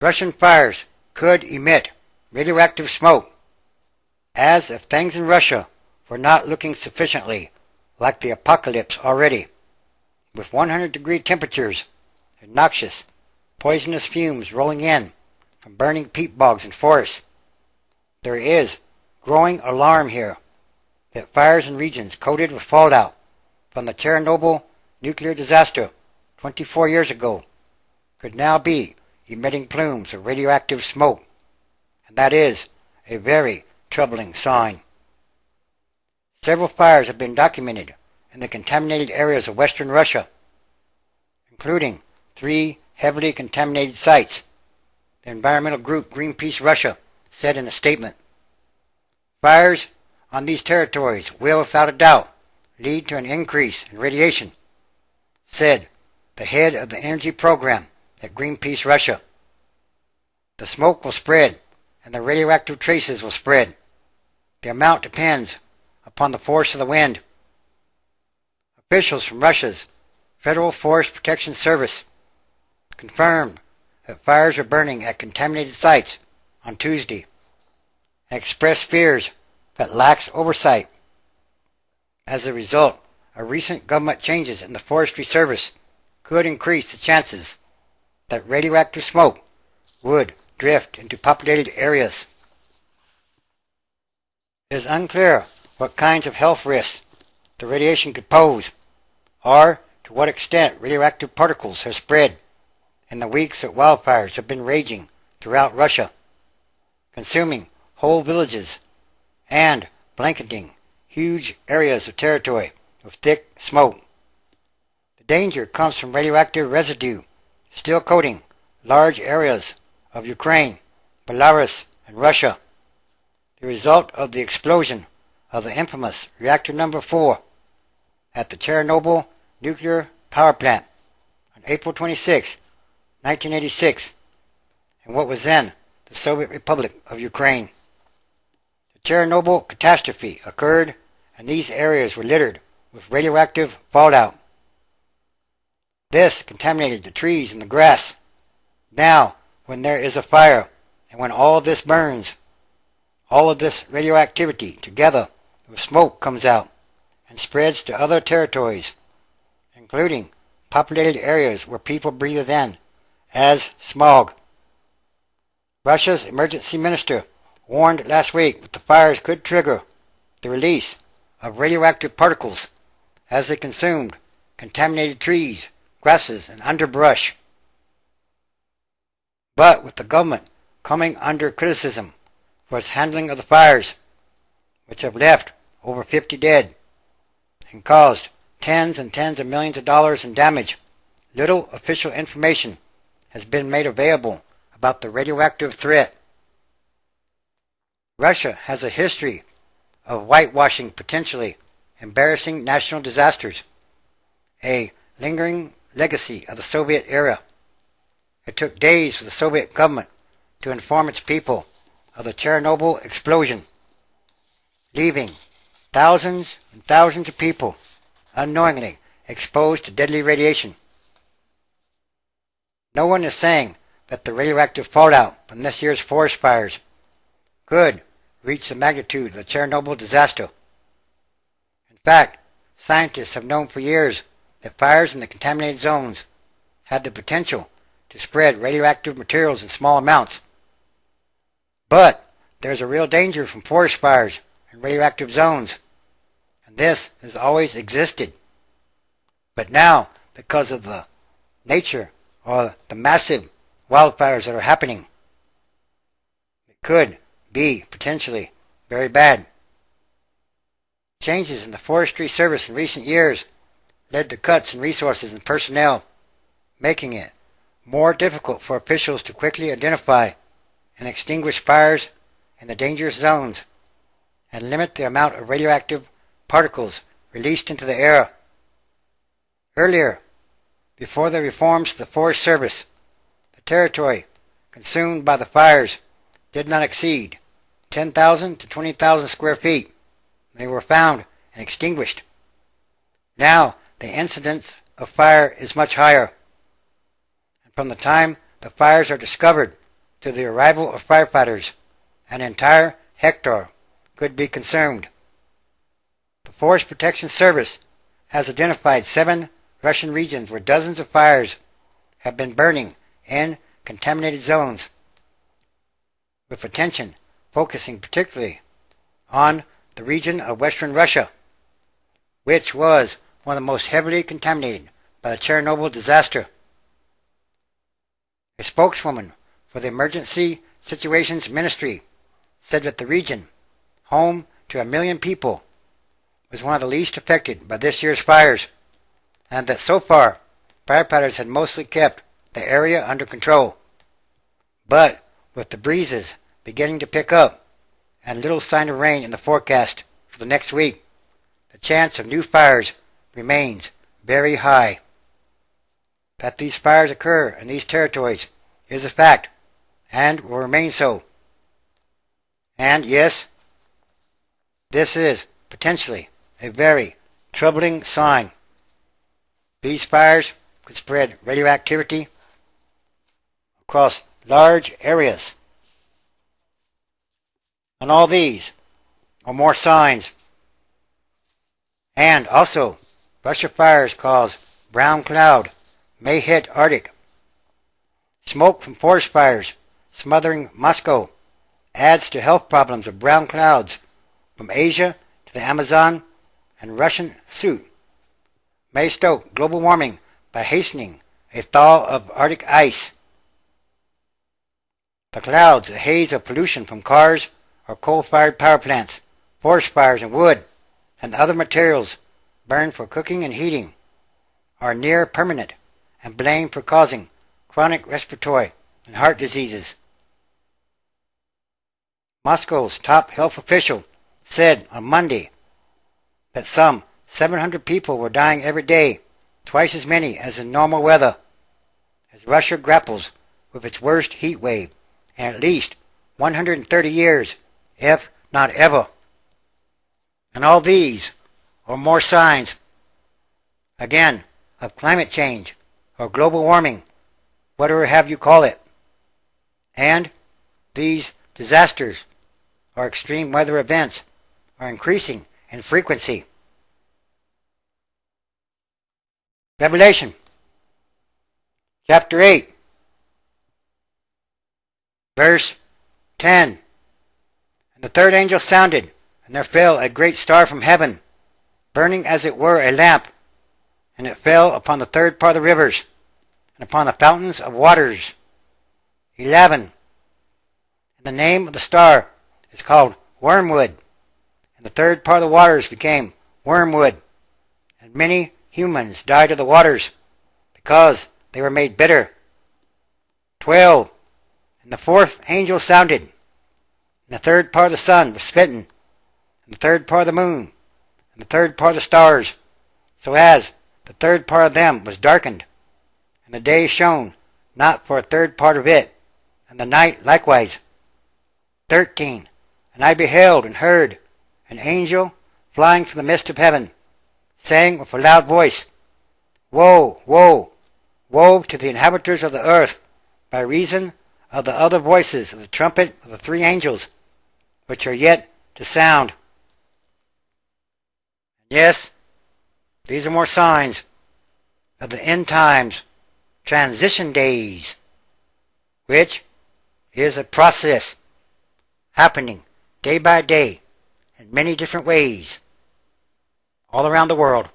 Russian fires could emit radioactive smoke, as if things in Russia were not looking sufficiently like the apocalypse already, with 100-degree temperatures and noxious, poisonous fumes rolling in from burning peat bogs and forests. There is growing alarm here that fires in regions coated with fallout from the Chernobyl nuclear disaster 24 years ago could now be emitting plumes of radioactive smoke, and that is a very troubling sign. Several fires have been documented in the contaminated areas of western Russia, including 3 heavily contaminated sites, the environmental group Greenpeace Russia said in a statement. Fires on these territories will, without a doubt, lead to an increase in radiation, said the head of the energy program at Greenpeace Russia. The smoke will spread, and the radioactive traces will spread. The amount depends upon the force of the wind. Officials from Russia's Federal Forest Protection Service confirmed that fires are burning at contaminated sites on Tuesday and expressed fears that lax oversight. As a result of recent government changes in the Forestry Service could increase the chances that radioactive smoke would drift into populated areas. It is unclear what kinds of health risks the radiation could pose, or to what extent radioactive particles have spread in the weeks that wildfires have been raging throughout Russia, consuming whole villages and blanketing huge areas of territory with thick smoke. The danger comes from radioactive residue still coating large areas of Ukraine, Belarus, and Russia, the result of the explosion of the infamous reactor number 4 at the Chernobyl nuclear power plant on April 26, 1986, in what was then the Soviet Republic of Ukraine. The Chernobyl catastrophe occurred, and these areas were littered with radioactive fallout. This contaminated the trees and the grass. Now, when there is a fire, and when all this burns, all of this radioactivity together with smoke comes out and spreads to other territories, including populated areas where people breathe it in as smog. Russia's emergency minister warned last week that the fires could trigger the release of radioactive particles as they consumed contaminated trees, grasses, and underbrush. But with the government coming under criticism for its handling of the fires, which have left over 50 dead and caused tens and tens of millions of dollars in damage, little official information has been made available about the radioactive threat. Russia has a history of whitewashing potentially embarrassing national disasters, a lingering legacy of the Soviet era. It took days for the Soviet government to inform its people of the Chernobyl explosion, leaving thousands and thousands of people unknowingly exposed to deadly radiation. No one is saying that the radioactive fallout from this year's forest fires could reach the magnitude of the Chernobyl disaster. In fact, scientists have known for years that fires in the contaminated zones had the potential to spread radioactive materials in small amounts. But there's a real danger from forest fires in radioactive zones, and this has always existed. But now, because of the nature or the massive wildfires that are happening, it could be potentially very bad. Changes in the Forestry Service in recent years led to cuts in resources and personnel, making it more difficult for officials to quickly identify and extinguish fires in the dangerous zones and limit the amount of radioactive particles released into the air. Earlier, before the reforms to the Forest Service, the territory consumed by the fires did not exceed 10,000 to 20,000 square feet. They were found and extinguished. Now, the incidence of fire is much higher. And from the time the fires are discovered to the arrival of firefighters, an entire hectare could be consumed. The Forest Protection Service has identified 7 Russian regions where dozens of fires have been burning in contaminated zones, with attention focusing particularly on the region of western Russia, which was one of the most heavily contaminated by the Chernobyl disaster. A spokeswoman for the Emergency Situations Ministry said that the region, home to 1 million people, was one of the least affected by this year's fires, and that so far firefighters had mostly kept the area under control. But with the breezes beginning to pick up and little sign of rain in the forecast for the next week, the chance of new fires remains very high. That these fires occur in these territories is a fact, and will remain so. And yes, this is potentially a very troubling sign. These fires could spread radioactivity across large areas. And all these are more signs. And also, Russia fires cause brown cloud may hit Arctic. Smoke from forest fires smothering Moscow adds to health problems of brown clouds from Asia to the Amazon, and Russian soot may stoke global warming by hastening a thaw of Arctic ice. The clouds, a haze of pollution from cars or coal-fired power plants, forest fires and wood, and other materials burned for cooking and heating, are near permanent and blamed for causing chronic respiratory and heart diseases. Moscow's top health official said on Monday that some 700 people were dying every day, twice as many as in normal weather, as Russia grapples with its worst heat wave in at least 130 years, if not ever. And all these are more signs, again, of climate change or global warming, whatever have you call it. And these disasters or extreme weather events are increasing in frequency. Revelation chapter 8, verse 10. And the third angel sounded, and there fell a great star from heaven, burning as it were a lamp, and it fell upon the third part of the rivers, and upon the fountains of waters. 11. And the name of the star is called Wormwood, and the third part of the waters became wormwood, and many humans died of the waters, because they were made bitter. 12. And the fourth angel sounded, and the third part of the sun was smitten, and the third part of the moon, and the third part of the stars, so as the third part of them was darkened, and the day shone not for a third part of it, and the night likewise. 13. And I beheld and heard an angel flying from the midst of heaven, saying with a loud voice, Woe, woe, woe to the inhabitants of the earth, by reason of the other voices of the trumpet of the 3 angels, which are yet to sound. Yes, these are more signs of the end times, transition days, which is a process happening day by day in many different ways all around the world.